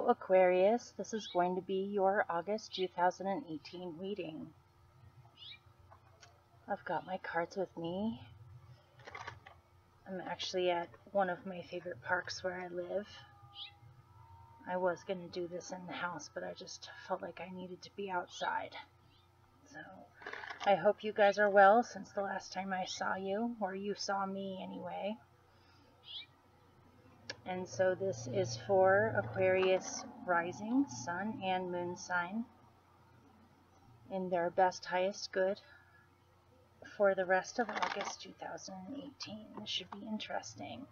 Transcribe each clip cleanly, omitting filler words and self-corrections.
So Aquarius, this is going to be your August 2018 reading. I've got my cards with me. I'm actually at one of my favorite parks where I live. I was going to do this in the house, but I just felt like I needed to be outside. So I hope you guys are well since the last time I saw you, or you saw me anyway. And so this is for Aquarius rising, sun and moon sign in their best, highest good for the rest of August 2018. This should be interesting.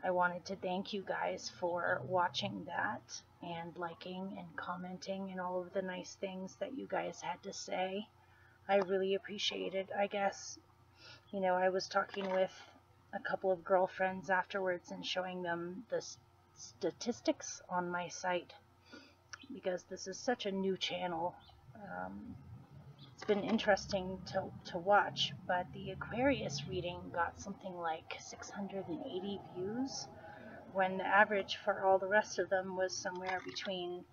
I wanted to thank you guys for watching that and liking and commenting and all of the nice things that you guys had to say. I really appreciate it. I guess, you know, I was talking with a couple of girlfriends afterwards and showing them the statistics on my site because this is such a new channel. It's been interesting to watch, but the Aquarius reading got something like 680 views when the average for all the rest of them was somewhere between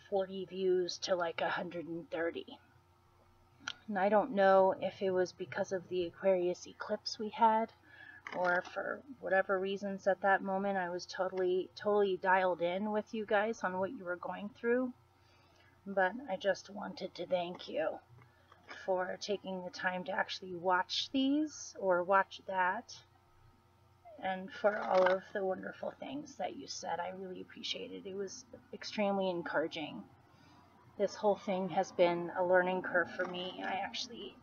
40 views to like 130. And I don't know if it was because of the Aquarius eclipse we had, or for whatever reasons at that moment I was totally dialed in with you guys on what you were going through. But I just wanted to thank you for taking the time to actually watch these or watch that, and for all of the wonderful things that you said. I really appreciate it. It was extremely encouraging. This whole thing has been a learning curve for me. I actually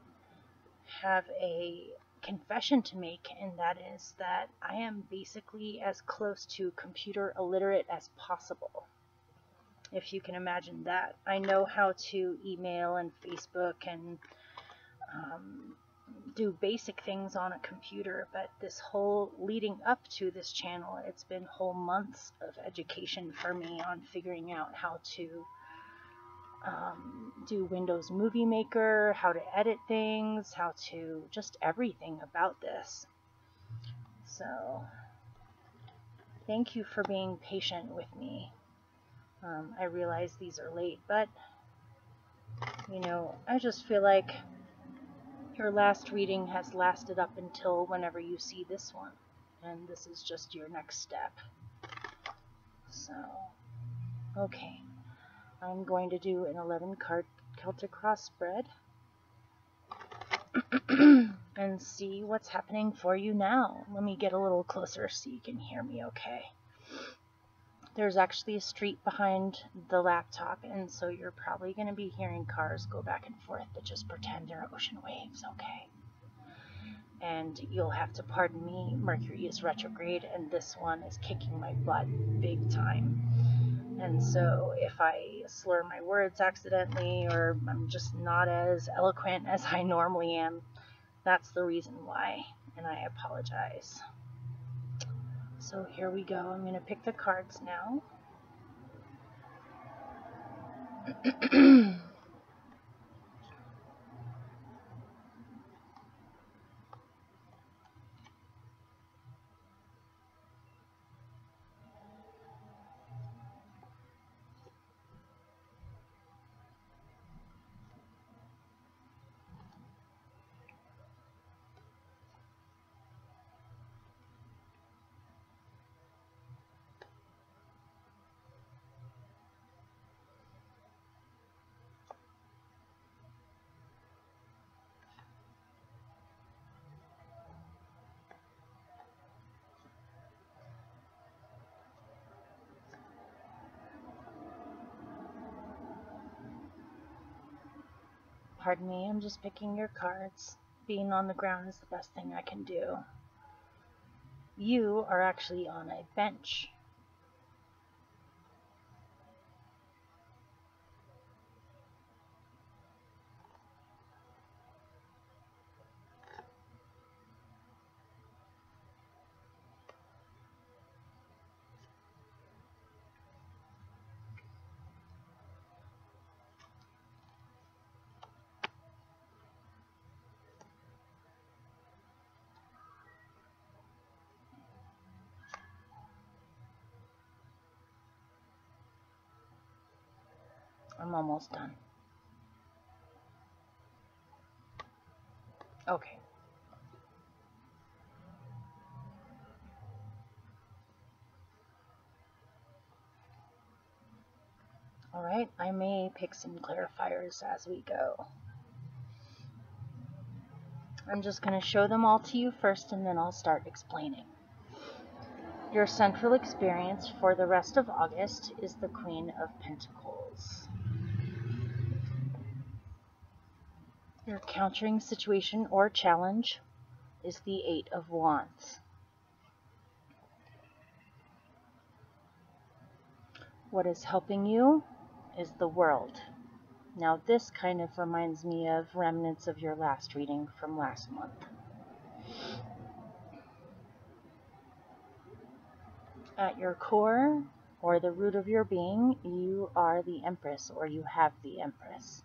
have a confession to make, and that is that I am basically as close to computer illiterate as possible, if you can imagine that. I know how to email and Facebook and do basic things on a computer, but this whole leading up to this channel, it's been whole months of education for me on figuring out how to do Windows Movie Maker, how to edit things, how to just everything about this. So thank you for being patient with me. I realize these are late, but you know, I just feel like your last reading has lasted up until whenever you see this one, and this is just your next step. So, okay, I'm going to do an 11 card Celtic cross spread and see what's happening for you now. Let me get a little closer so you can hear me okay. There's actually a street behind the laptop, and so you're probably going to be hearing cars go back and forth, but just pretend they're ocean waves, okay? And you'll have to pardon me, Mercury is retrograde, and this one is kicking my butt big time. And so if I slur my words accidentally, or I'm just not as eloquent as I normally am, that's the reason why, and I apologize. So here we go. I'm going to pick the cards now. Pardon me, I'm just picking your cards. Being on the ground is the best thing I can do. You are actually on a bench. I'm almost done. Okay. Alright, I may pick some clarifiers as we go. I'm just going to show them all to you first, and then I'll start explaining. Your central experience for the rest of August is the Queen of Pentacles. Your countering situation or challenge is the Eight of Wands. What is helping you is the World. Now this kind of reminds me of remnants of your last reading from last month. At your core, or the root of your being, you are the Empress, or you have the Empress.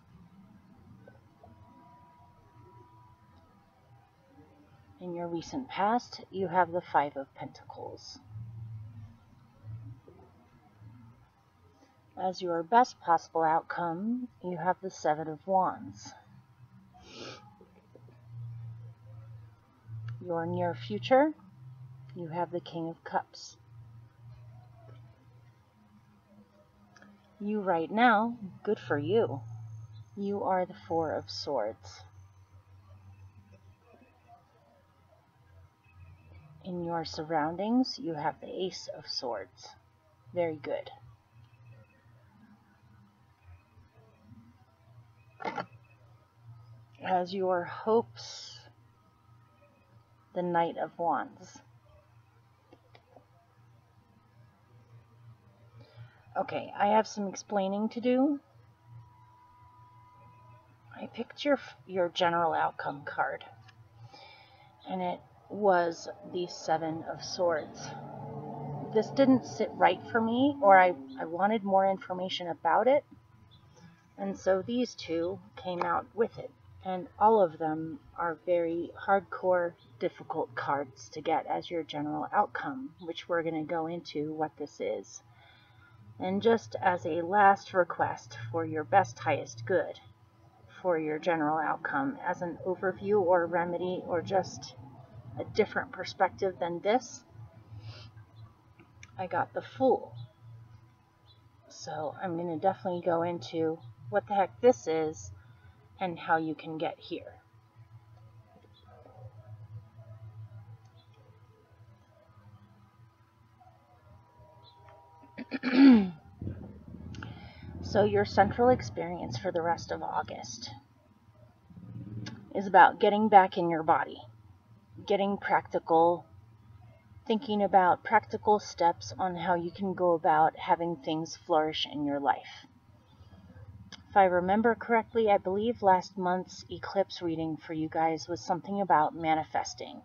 In your recent past, you have the Five of Pentacles. As your best possible outcome, you have the Seven of Wands. Your near future, you have the King of Cups. You right now, good for you. You are the Four of Swords. In your surroundings, you have the Ace of Swords. Very good. As your hopes, the Knight of Wands. Okay, I have some explaining to do. I picked your general outcome card, and it was the Seven of Swords. This didn't sit right for me, or I wanted more information about it, and so these two came out with it. And all of them are very hardcore, difficult cards to get as your general outcome, which we're going to go into what this is. And just as a last request for your best, highest good for your general outcome, as an overview or remedy or just a different perspective than this, I got the Fool. So I'm going to definitely go into what the heck this is and how you can get here. So your central experience for the rest of August is about getting back in your body, getting practical, thinking about practical steps on how you can go about having things flourish in your life. If I remember correctly, I believe last month's eclipse reading for you guys was something about manifesting.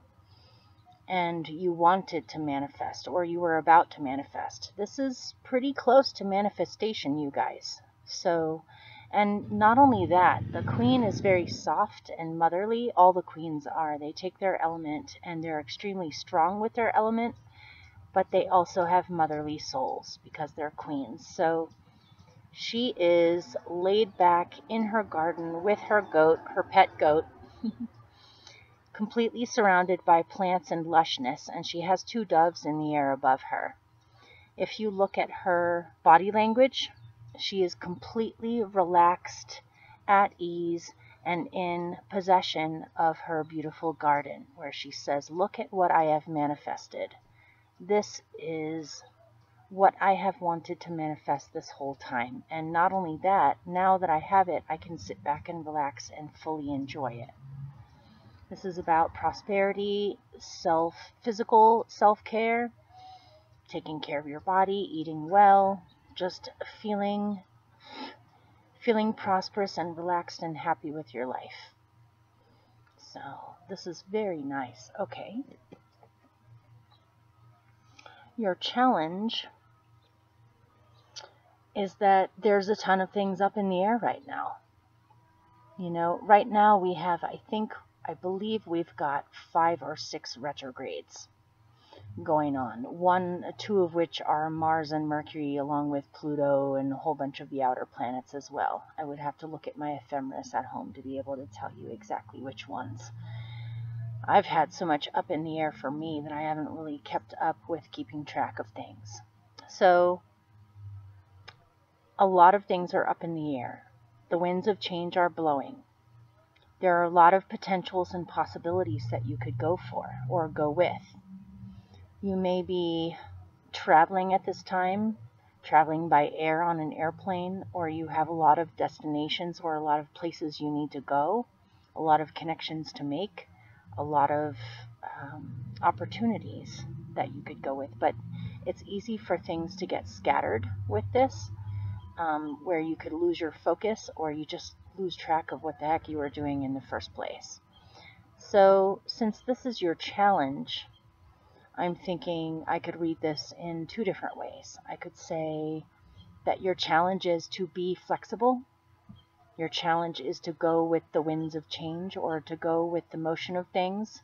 And you wanted to manifest, or you were about to manifest. This is pretty close to manifestation, you guys. So, and not only that, the Queen is very soft and motherly. All the queens are. They take their element, and they're extremely strong with their element, but they also have motherly souls because they're queens. So, she is laid back in her garden with her goat, her pet goat, completely surrounded by plants and lushness, and she has two doves in the air above her. If you look at her body language, she is completely relaxed, at ease, and in possession of her beautiful garden, where she says, "Look at what I have manifested. This is what I have wanted to manifest this whole time. And not only that, now that I have it, I can sit back and relax and fully enjoy it." This is about prosperity, physical self-care, taking care of your body, eating well, just feeling prosperous and relaxed and happy with your life. So this is very nice. Okay. Your challenge is that there's a ton of things up in the air right now. You know, right now we have, I believe we've got 5 or 6 retrogrades. going on. Two of which are Mars and Mercury, along with Pluto and a whole bunch of the outer planets as well. I would have to look at my ephemeris at home to be able to tell you exactly which ones. I've had so much up in the air for me that I haven't really kept up with keeping track of things. So a lot of things are up in the air. The winds of change are blowing. There are a lot of potentials and possibilities that you could go for or go with. You may be traveling at this time, traveling by air on an airplane, or you have a lot of destinations or a lot of places you need to go, a lot of connections to make, a lot of opportunities that you could go with. But it's easy for things to get scattered with this, where you could lose your focus or you just lose track of what the heck you were doing in the first place. So since this is your challenge, I'm thinking I could read this in two different ways. I could say that your challenge is to be flexible. Your challenge is to go with the winds of change or to go with the motion of things.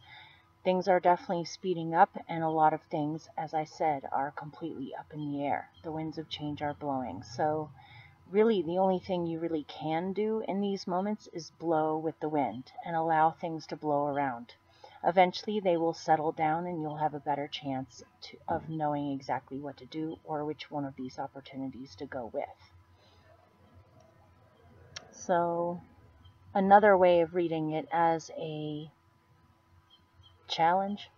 Things are definitely speeding up, and a lot of things, as I said, are completely up in the air. The winds of change are blowing. So really, the only thing you really can do in these moments is blow with the wind and allow things to blow around. Eventually, they will settle down and you'll have a better chance of knowing exactly what to do or which one of these opportunities to go with. So, another way of reading it as a challenge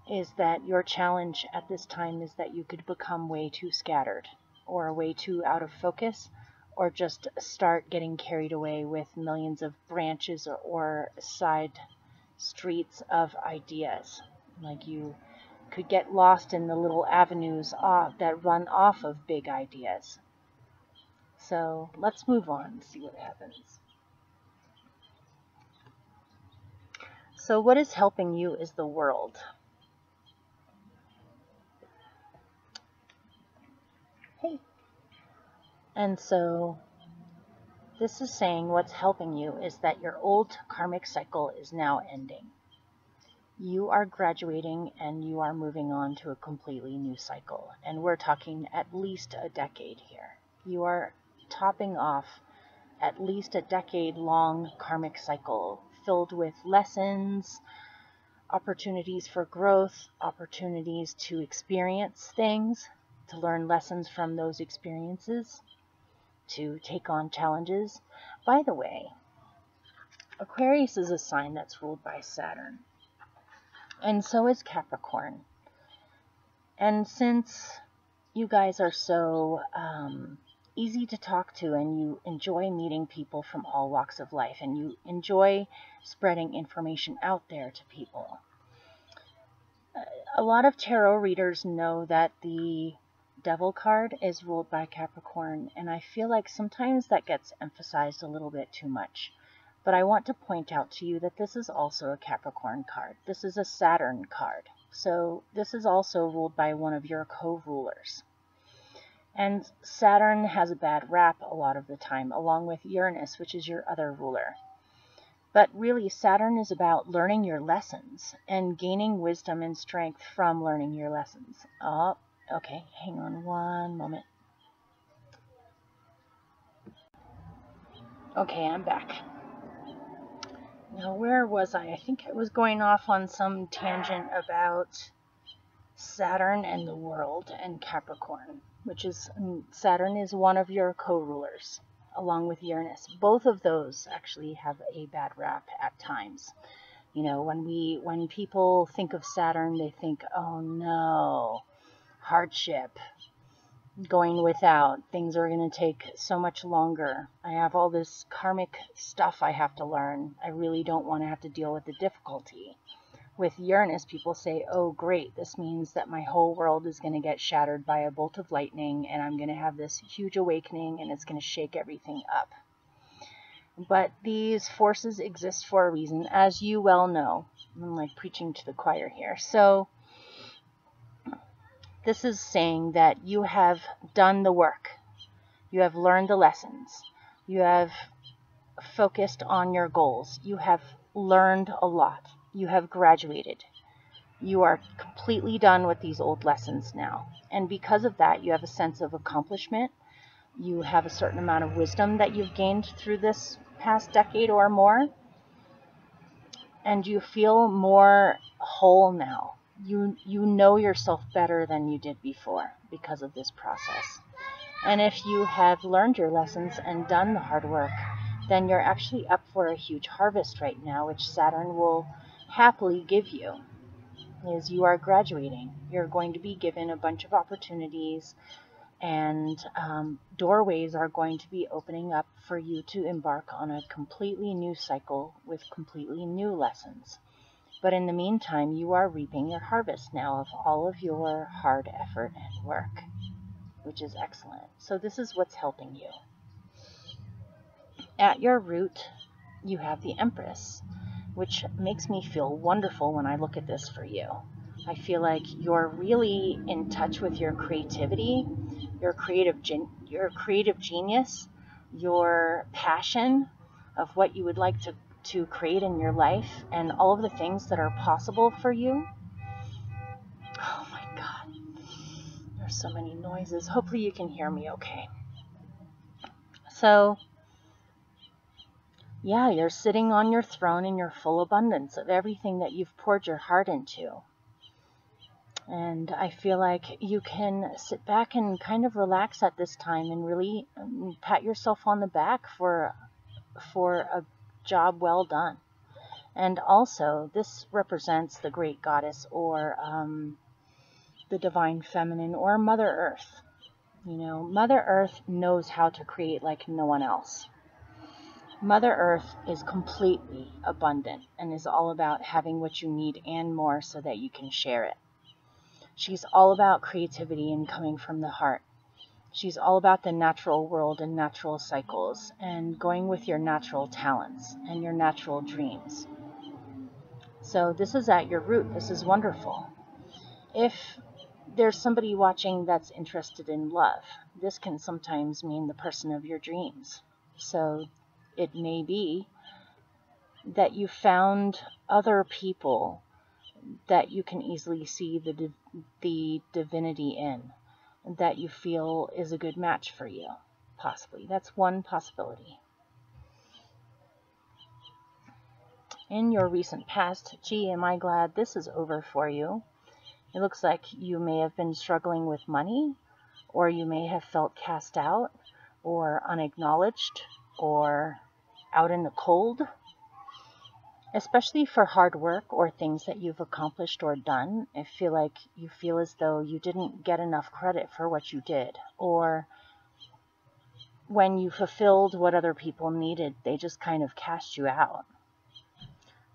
is that your challenge at this time is that you could become way too scattered or way too out of focus, or just start getting carried away with millions of branches or side streets of ideas. Like you could get lost in the little avenues that run off of big ideas. So let's move on and see what happens. So what is helping you is the world. Hey. And so this is saying what's helping you is that your old karmic cycle is now ending. You are graduating and you are moving on to a completely new cycle. And we're talking at least a decade here. You are topping off at least a decade-long karmic cycle filled with lessons, opportunities for growth, opportunities to experience things, to learn lessons from those experiences, to take on challenges. By the way, Aquarius is a sign that's ruled by Saturn. And so is Capricorn. And since you guys are so easy to talk to and you enjoy meeting people from all walks of life and you enjoy spreading information out there to people, a lot of tarot readers know that the Devil card is ruled by Capricorn, and I feel like sometimes that gets emphasized a little bit too much. But I want to point out to you that this is also a Capricorn card. This is a Saturn card. So this is also ruled by one of your co-rulers. And Saturn has a bad rap a lot of the time, along with Uranus, which is your other ruler. But really, Saturn is about learning your lessons and gaining wisdom and strength from learning your lessons. Oh, okay, hang on one moment. Okay, I'm back. Now, where was I? I think I was going off on some tangent about Saturn and the world and Capricorn, which is, Saturn is one of your co-rulers, along with Uranus. Both of those actually have a bad rap at times. You know, when people think of Saturn, they think, oh no, hardship, going without, things are going to take so much longer. I have all this karmic stuff I have to learn. I really don't want to have to deal with the difficulty. With Uranus, people say, oh great, this means that my whole world is going to get shattered by a bolt of lightning and I'm going to have this huge awakening and it's going to shake everything up. But these forces exist for a reason, as you well know. I'm like preaching to the choir here. So this is saying that you have done the work. You have learned the lessons. You have focused on your goals. You have learned a lot. You have graduated. You are completely done with these old lessons now. And because of that, you have a sense of accomplishment. You have a certain amount of wisdom that you've gained through this past decade or more. And you feel more whole now. You know yourself better than you did before because of this process. And if you have learned your lessons and done the hard work, then you're actually up for a huge harvest right now, which Saturn will happily give you. As you are graduating, you're going to be given a bunch of opportunities, and doorways are going to be opening up for you to embark on a completely new cycle with completely new lessons. But in the meantime, you are reaping your harvest now of all of your hard effort and work, which is excellent. So this is what's helping you. At your root, you have the Empress, which makes me feel wonderful when I look at this for you. I feel like you're really in touch with your creativity, your creative genius, your passion of what you would like to create in your life, and all of the things that are possible for you. Oh my God, there's so many noises. Hopefully you can hear me okay. So yeah, you're sitting on your throne in your full abundance of everything that you've poured your heart into. And I feel like you can sit back and kind of relax at this time and really pat yourself on the back for a job well done. And also, this represents the great goddess, or the divine feminine, or Mother Earth. You know, Mother Earth knows how to create like no one else. Mother Earth is completely abundant and is all about having what you need and more so that you can share it. She's all about creativity and coming from the heart. She's all about the natural world and natural cycles and going with your natural talents and your natural dreams. So this is at your root. This is wonderful. If there's somebody watching that's interested in love, this can sometimes mean the person of your dreams. So it may be that you found other people that you can easily see the divinity in, that you feel is a good match for you, possibly. That's one possibility. In your recent past, gee, am I glad this is over for you. It looks like you may have been struggling with money, or you may have felt cast out, or unacknowledged, or out in the cold. Especially for hard work or things that you've accomplished or done, I feel like you feel as though you didn't get enough credit for what you did. Or when you fulfilled what other people needed, they just kind of cast you out.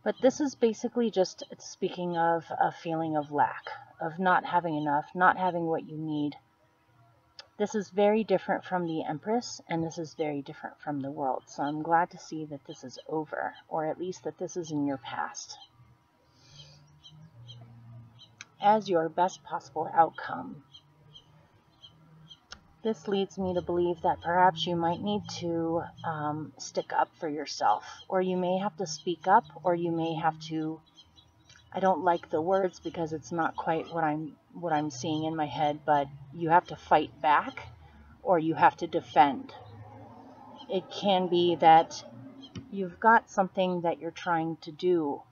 But this is basically just speaking of a feeling of lack, of not having enough, not having what you need. This is very different from the Empress, and this is very different from the world. So I'm glad to see that this is over, or at least that this is in your past. As your best possible outcome, this leads me to believe that perhaps you might need to stick up for yourself, or you may have to speak up, or you may have to, I don't like the words because it's not quite what I'm seeing in my head, but you have to fight back, or you have to defend. It can be that you've got something that you're trying to do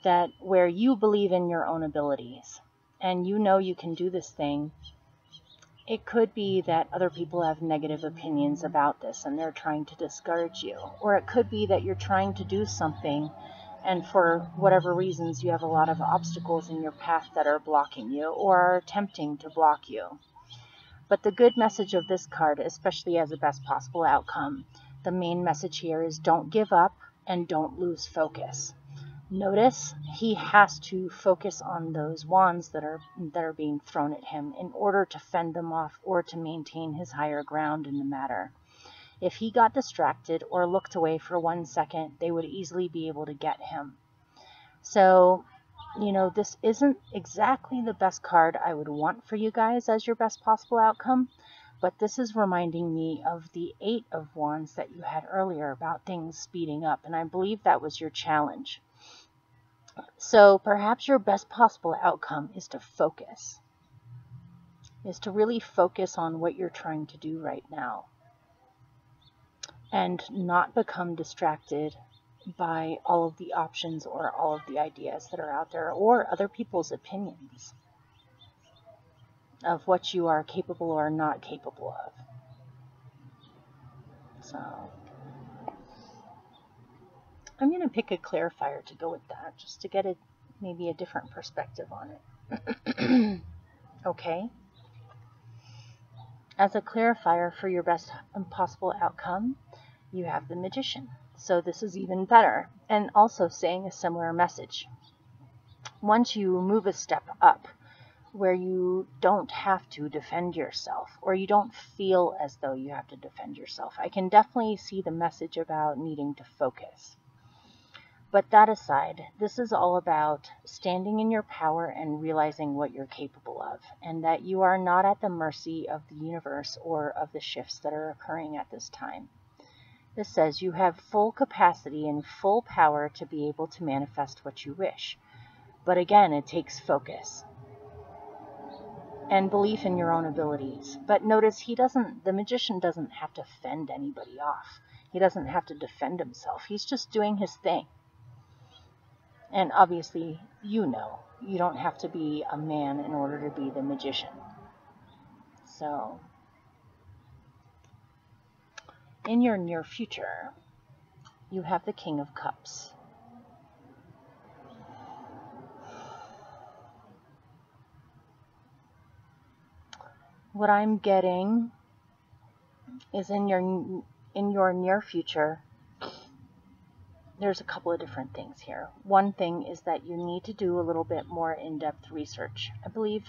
that where you believe in your own abilities and you know you can do this thing. It could be that other people have negative opinions about this and they're trying to discourage you. Or it could be that you're trying to do something and for whatever reasons you have a lot of obstacles in your path that are blocking you or are attempting to block you. But the good message of this card, especially as a best possible outcome, the main message here is don't give up and don't lose focus. Notice he has to focus on those wands that are being thrown at him in order to fend them off or to maintain his higher ground in the matter. If he got distracted or looked away for 1 second, they would easily be able to get him. So, you know, this isn't exactly the best card I would want for you guys as your best possible outcome, but this is reminding me of the 8 of Wands that you had earlier about things speeding up, and I believe that was your challenge. So perhaps your best possible outcome is to focus, is to really focus on what you're trying to do right now and not become distracted by all of the options or all of the ideas that are out there or other people's opinions of what you are capable or not capable of. So I'm going to pick a clarifier to go with that, just to get maybe a different perspective on it. Okay. As a clarifier for your best possible outcome, you have the Magician. So this is even better, and also saying a similar message. Once you move a step up, where you don't have to defend yourself, or you don't feel as though you have to defend yourself, I can definitely see the message about needing to focus. But that aside, this is all about standing in your power and realizing what you're capable of, and that you are not at the mercy of the universe or of the shifts that are occurring at this time. This says you have full capacity and full power to be able to manifest what you wish. But again, it takes focus and belief in your own abilities. But notice the Magician doesn't have to fend anybody off. He doesn't have to defend himself. He's just doing his thing. And obviously, you don't have to be a man in order to be the Magician. So, in your near future, you have the King of Cups. What I'm getting is in your near future, there's a couple of different things here. One thing is that you need to do a little bit more in-depth research. I believe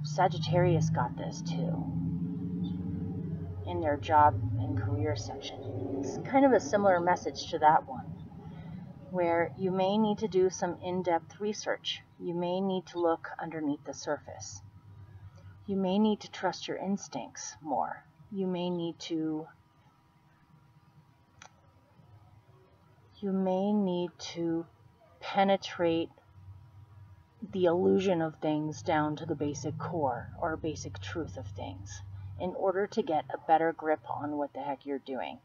Sagittarius got this too in their job and career section. It's kind of a similar message to that one, where you may need to do some in-depth research. You may need to look underneath the surface. You may need to trust your instincts more. You may need to penetrate the illusion of things down to the basic core or basic truth of things in order to get a better grip on what the heck you're doing.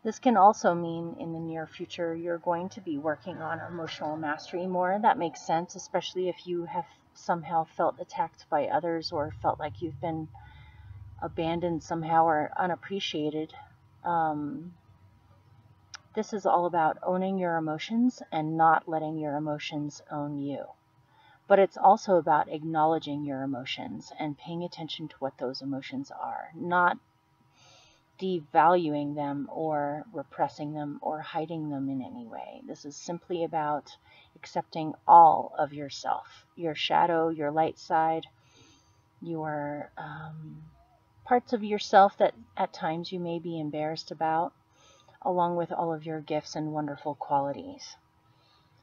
This can also mean in the near future you're going to be working on emotional mastery more. That makes sense, especially if you have somehow felt attacked by others or felt like you've been abandoned somehow or unappreciated. This is all about owning your emotions and not letting your emotions own you. But it's also about acknowledging your emotions and paying attention to what those emotions are, not devaluing them or repressing them or hiding them in any way. This is simply about accepting all of yourself, your shadow, your light side, your parts of yourself that at times you may be embarrassed about, along with all of your gifts and wonderful qualities.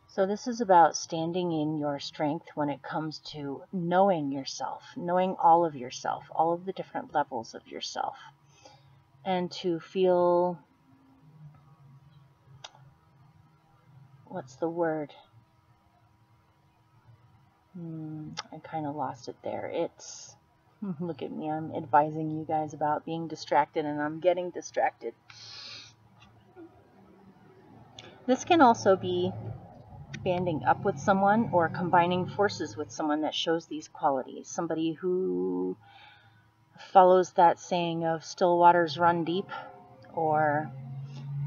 So this is about standing in your strength when it comes to knowing yourself, knowing all of yourself, all of the different levels of yourself, and to feel, what's the word? I kind of lost it there. It's, look at me, I'm advising you guys about being distracted and I'm getting distracted. This can also be banding up with someone or combining forces with someone that shows these qualities. Somebody who follows that saying of still waters run deep, or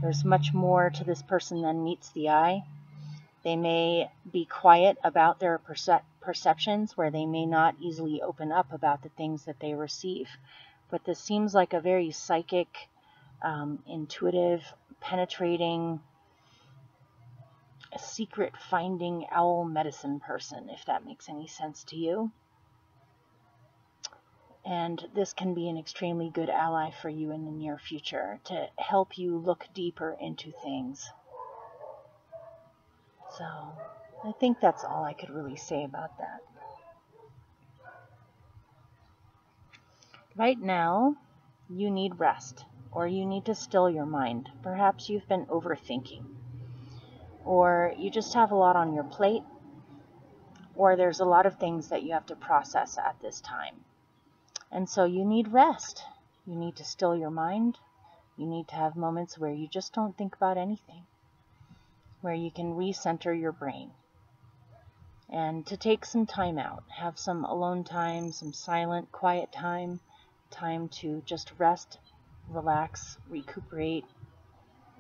there's much more to this person than meets the eye. They may be quiet about their perceptions, where they may not easily open up about the things that they receive. But this seems like a very psychic, intuitive, penetrating, a secret-finding owl medicine person, if that makes any sense to you. And this can be an extremely good ally for you in the near future to help you look deeper into things. So, I think that's all I could really say about that. Right now, you need rest, or you need to still your mind. Perhaps you've been overthinking. or you just have a lot on your plate, or there's a lot of things that you have to process at this time. And so you need rest. You need to still your mind. You need to have moments where you just don't think about anything, where you can recenter your brain. And to take some time out, have some alone time, some silent, quiet time to just rest, relax, recuperate,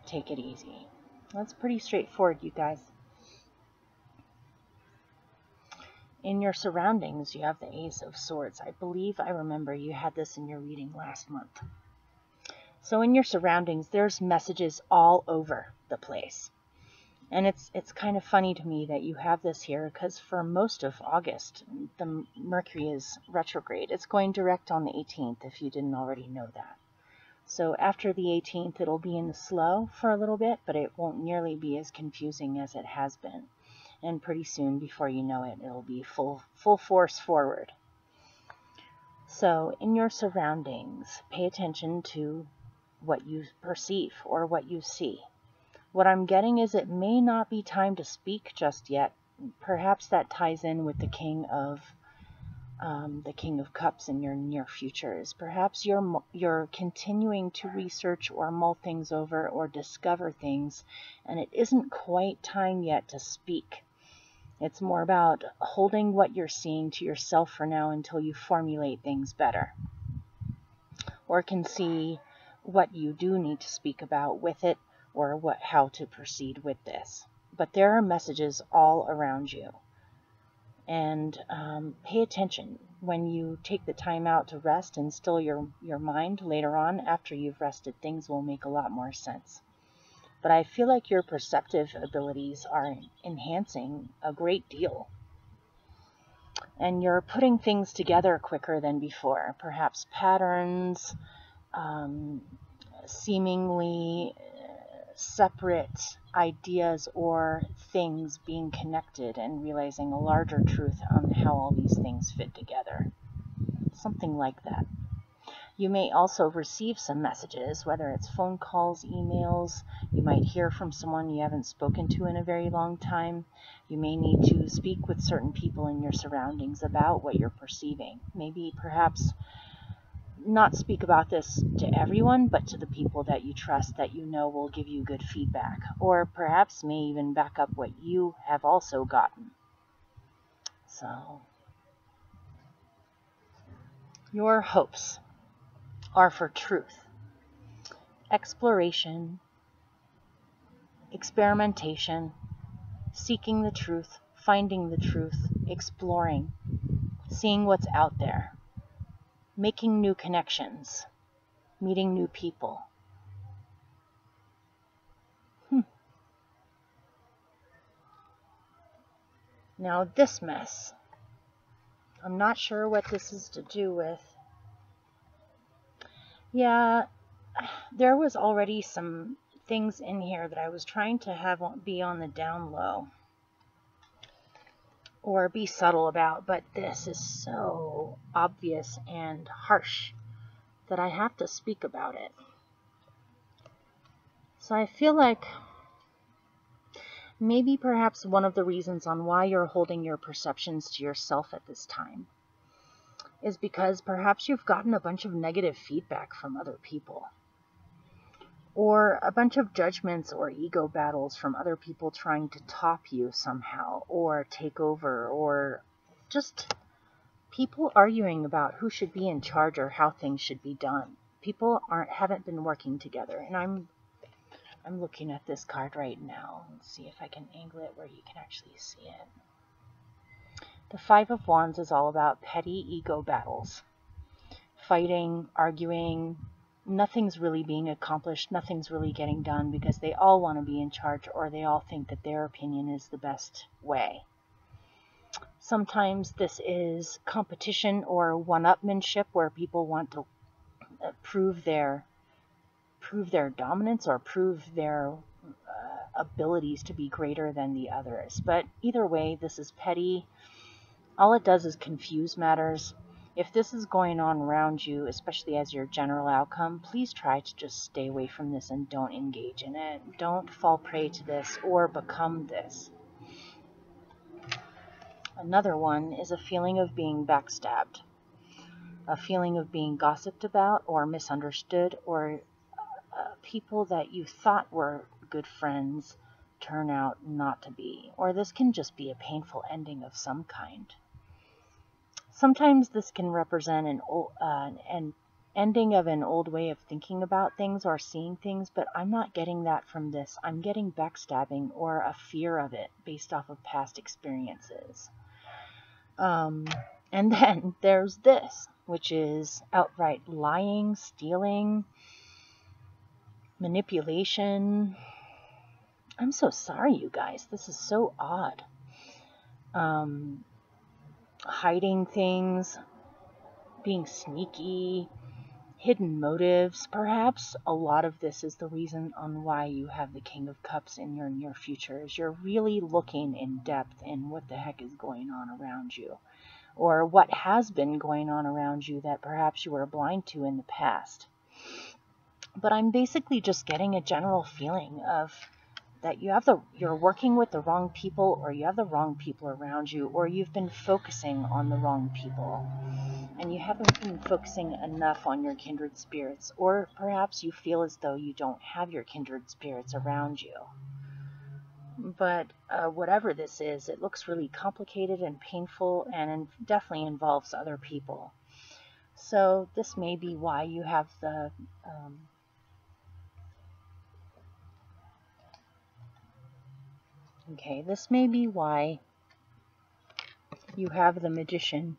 take it easy. That's pretty straightforward, you guys. In your surroundings, you have the Ace of Swords. I believe I remember you had this in your reading last month. So in your surroundings, there's messages all over the place. And it's kind of funny to me that you have this here, because for most of August, the Mercury is retrograde. It's going direct on the 18th, if you didn't already know that. So after the 18th, it'll be in the slow for a little bit, but it won't nearly be as confusing as it has been. And pretty soon, before you know it, it'll be full force forward. So in your surroundings, pay attention to what you perceive or what you see. What I'm getting is it may not be time to speak just yet. Perhaps that ties in with the King of Cups in your near future. Is perhaps you're continuing to research or mull things over or discover things, and it isn't quite time yet to speak. It's more about holding what you're seeing to yourself for now until you formulate things better, or can see what you do need to speak about with it, or how to proceed with this. But there are messages all around you. And pay attention when you take the time out to rest and still your mind. Later on, after you've rested, things will make a lot more sense. But I feel like your perceptive abilities are enhancing a great deal. And you're putting things together quicker than before. Perhaps patterns, seemingly separate ideas or things being connected, and realizing a larger truth on how all these things fit together. Something like that. You may also receive some messages, whether it's phone calls, emails. You might hear from someone you haven't spoken to in a very long time. You may need to speak with certain people in your surroundings about what you're perceiving. Maybe perhaps not speak about this to everyone, but to the people that you trust, that you know will give you good feedback, or perhaps may even back up what you have also gotten. So, your hopes are for truth, exploration, experimentation, seeking the truth, finding the truth, exploring, seeing what's out there, making new connections, meeting new people. Now this mess, I'm not sure what this is to do with. Yeah, there was already some things in here that I was trying to have be on the down low or be subtle about, but this is so obvious and harsh that I have to speak about it. So I feel like maybe perhaps one of the reasons on why you're holding your perceptions to yourself at this time is because perhaps you've gotten a bunch of negative feedback from other people, or a bunch of judgments or ego battles from other people trying to top you somehow, or take over, or just people arguing about who should be in charge or how things should be done. People haven't been working together, and I'm looking at this card right now. Let's see if I can angle it where you can actually see it. The Five of Wands is all about petty ego battles. Fighting, arguing, nothing's really being accomplished, nothing's really getting done because they all want to be in charge, or they all think that their opinion is the best way. Sometimes this is competition or one-upmanship, where people want to prove their dominance or prove their abilities to be greater than the others. But either way, this is petty. All it does is confuse matters. If this is going on around you, especially as your general outcome, please try to just stay away from this and don't engage in it. Don't fall prey to this or become this. Another one is a feeling of being backstabbed, a feeling of being gossiped about or misunderstood, or people that you thought were good friends turn out not to be. Or this can just be a painful ending of some kind. Sometimes this can represent an ending of an old way of thinking about things or seeing things, but I'm not getting that from this. I'm getting backstabbing or a fear of it based off of past experiences. And then there's this, which is outright lying, stealing, manipulation. I'm so sorry, you guys. This is so odd. Hiding things, being sneaky, hidden motives. Perhaps a lot of this is the reason on why you have the King of Cups in your near future, is you're really looking in depth in what the heck is going on around you, or what has been going on around you that perhaps you were blind to in the past. But I'm basically just getting a general feeling of that you're working with the wrong people, or you have the wrong people around you, or you've been focusing on the wrong people and you haven't been focusing enough on your kindred spirits, or perhaps you feel as though you don't have your kindred spirits around you. But whatever this is, it looks really complicated and painful, and definitely involves other people. So this may be why you have the this may be why you have the Magician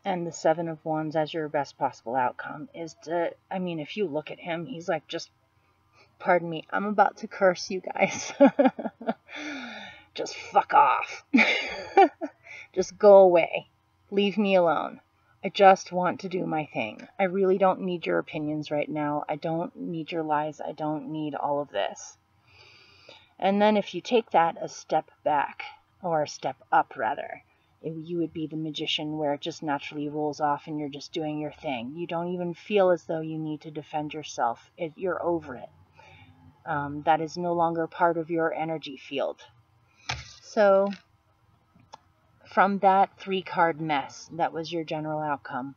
and the Seven of Wands as your best possible outcome. If you look at him, he's like, just, pardon me, I'm about to curse you guys. Just fuck off. Just go away. Leave me alone. I just want to do my thing. I really don't need your opinions right now. I don't need your lies. I don't need all of this. And then if you take that a step back, or a step up rather, you would be the Magician, where it just naturally rolls off and you're just doing your thing. You don't even feel as though you need to defend yourself. You're over it. That is no longer part of your energy field. So from that 3-card mess, that was your general outcome,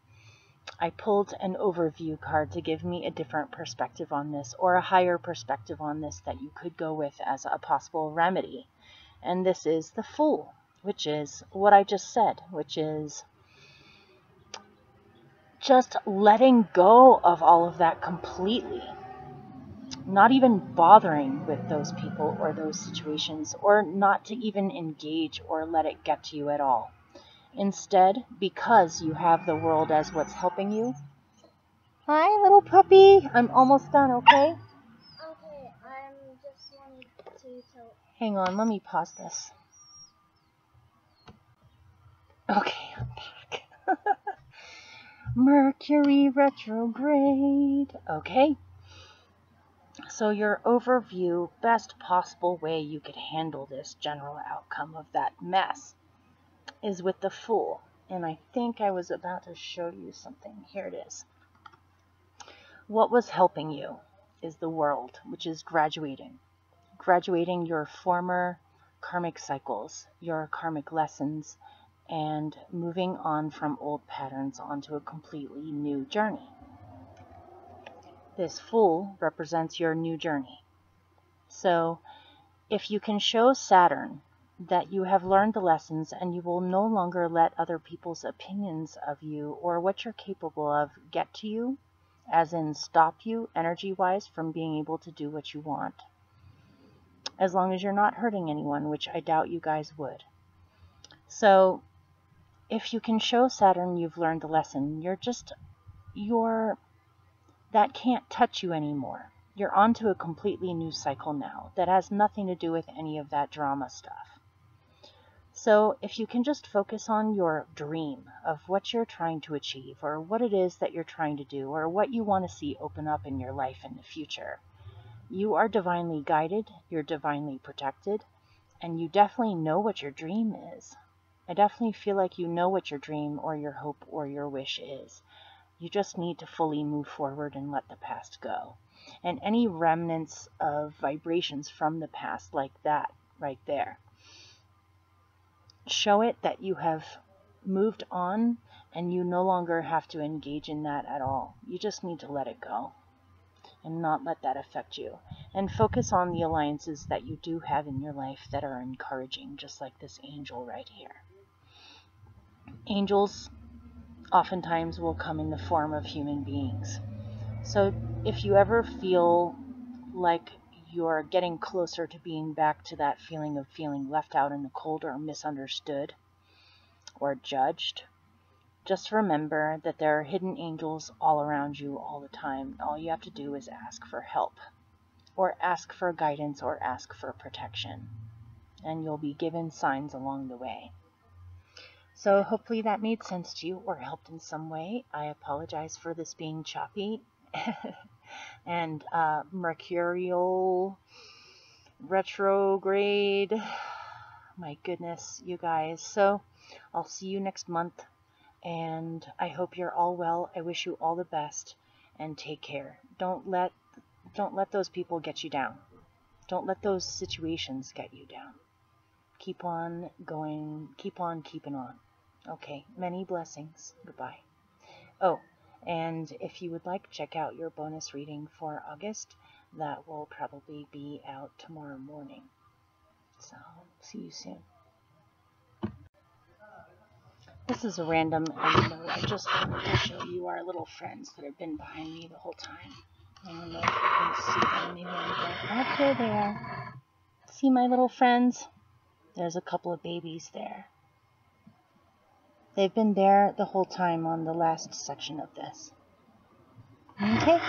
I pulled an overview card to give me a different perspective on this, or a higher perspective on this that you could go with as a possible remedy. And this is the Fool, which is what I just said, which is just letting go of all of that completely. Not even bothering with those people or those situations, or not to even engage or let it get to you at all. Instead, because you have the world as what's helping you. Hi, little puppy. I'm almost done, okay? Okay, I'm just wanting to tell... Hang on, let me pause this. Okay, I'm back. Mercury retrograde. Okay. So your overview, best possible way you could handle this general outcome of that mess is with the Fool. And I think I was about to show you something. Here it is. What was helping you is the World, which is graduating. Graduating your former karmic cycles, your karmic lessons, and moving on from old patterns onto a completely new journey. This Fool represents your new journey. So if you can show Saturn that you have learned the lessons and you will no longer let other people's opinions of you or what you're capable of get to you, as in stop you energy-wise from being able to do what you want, as long as you're not hurting anyone, which I doubt you guys would. So if you can show Saturn you've learned the lesson, that can't touch you anymore. You're onto a completely new cycle now that has nothing to do with any of that drama stuff. So if you can just focus on your dream of what you're trying to achieve, or what it is that you're trying to do, or what you want to see open up in your life in the future, you are divinely guided, you're divinely protected, and you definitely know what your dream is. I definitely feel like you know what your dream or your hope or your wish is. You just need to fully move forward and let the past go. And any remnants of vibrations from the past, like that right there, show it that you have moved on and you no longer have to engage in that at all. You just need to let it go and not let that affect you. And focus on the alliances that you do have in your life that are encouraging, just like this angel right here. Angels oftentimes will come in the form of human beings. So if you ever feel like you're getting closer to being back to that feeling of feeling left out in the cold or misunderstood or judged, just remember that there are hidden angels all around you all the time. All you have to do is ask for help, or ask for guidance, or ask for protection, and you'll be given signs along the way. So hopefully that made sense to you or helped in some way. I apologize for this being choppy and mercurial retrograde. My goodness, you guys. So I'll see you next month, and I hope you're all well. I wish you all the best, and take care. Don't let those people get you down. Don't let those situations get you down. Keep on going. Keep on keeping on. Okay, many blessings. Goodbye. Oh, and if you would like, check out your bonus reading for August. That will probably be out tomorrow morning. So, see you soon. This is a random note. I just wanted to show you our little friends that have been behind me the whole time. I don't know if you can see them anywhere, but there they are. See my little friends? There's a couple of babies there. They've been there the whole time on the last section of this. Okay?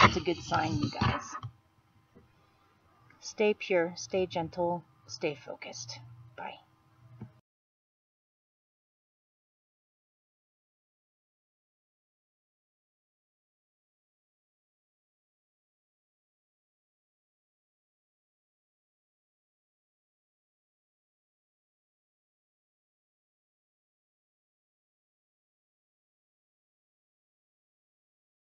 It's a good sign, you guys. Stay pure, stay gentle, stay focused. Bye.